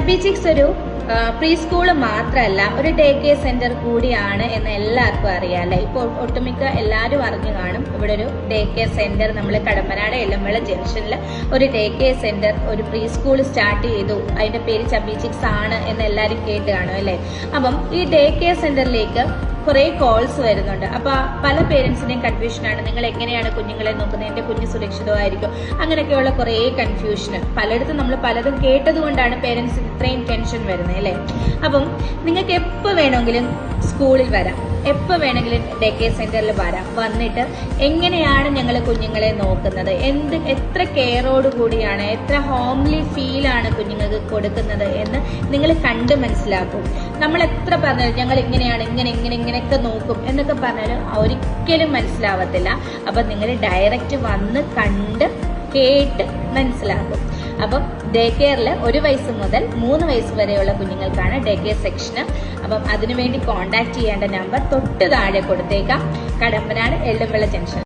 Chubby chicks ഒരു pre school മാത്രമല്ല, ഒരു ഡേ കെയർ സെന്റർ കൂടിയാണ് എന്ന് എല്ലാവർക്കും അറിയാം അല്ലെ. ഇപ്പോൾ ഒട്ടുമിക്ക എല്ലാവരും അറിഞ്ഞു കാണും. ഇവിടെ ഒരു ഡേ കെയർ സെന്റർ നമ്മൾ കടമ്പനാട് എല്ലമ്പല ജംഗ്ഷനിൽ ഒരു ഡേ കെയർ സെന്റർ, ഒരു പ്രീ സ്കൂൾ സ്റ്റാർട്ട് ചെയ്തു. അതിന്റെ പേര് ചബി ചിക്സ് ആണ് എന്ന് എല്ലാവരും കേട്ട് കാണും അല്ലെ. അപ്പം ഈ ഡേ കെയർ സെന്ററിലേക്ക് കുറെ കോൾസ് വരുന്നുണ്ട്. അപ്പൊ പല പേരൻസിന്റെയും കൺഫ്യൂഷനാണ്, നിങ്ങൾ എങ്ങനെയാണ് കുഞ്ഞുങ്ങളെ നോക്കുന്നത്, എന്റെ കുഞ്ഞ് സുരക്ഷിതമായിരിക്കും, അങ്ങനെയൊക്കെയുള്ള കുറെ കൺഫ്യൂഷൻ. പലയിടത്തും നമ്മൾ പലതും കേട്ടത് കൊണ്ടാണ് പേരൻസിന് ഇത്രയും ടെൻഷൻ വരുന്നത് അല്ലേ. അപ്പം നിങ്ങൾക്ക് എപ്പോൾ വേണമെങ്കിലും സ്കൂളിൽ വരാം, എപ്പോൾ വേണമെങ്കിലും ഡേ കെയർ സെന്ററിൽ വരാം. വന്നിട്ട് എങ്ങനെയാണ് ഞങ്ങൾ കുഞ്ഞുങ്ങളെ നോക്കുന്നത്, എത്ര കെയറോട് കൂടിയാണ്, എത്ര ഹോംലി ഫീലാണ് കുഞ്ഞുങ്ങൾക്ക് കൊടുക്കുന്നത് എന്ന് നിങ്ങൾ കണ്ട് മനസ്സിലാക്കും. നമ്മൾ എത്ര പറഞ്ഞാലും ഞങ്ങൾ ഇങ്ങനെയാണ് ഇങ്ങനെയൊക്കെ നോക്കും എന്നൊക്കെ പറഞ്ഞാലും ഒരിക്കലും മനസ്സിലാവത്തില്ല. അപ്പൊ നിങ്ങൾ ഡയറക്റ്റ് വന്ന് കണ്ട് കേട്ട് മനസ്സിലാക്കും. അപ്പം ഡേ കെയറിൽ 1 വയസ്സ് മുതൽ 3 വയസ്സ് വരെയുള്ള കുഞ്ഞുങ്ങൾക്കാണ് ഡേ കെയർ സെക്ഷന്. അപ്പം അതിനുവേണ്ടി കോൺടാക്ട് ചെയ്യേണ്ട നമ്പർ തൊട്ട് താഴെ കൊടുത്തേക്കാം. കടമ്പനാട് എല്ലമ്പല ജംഗ്ഷൻ.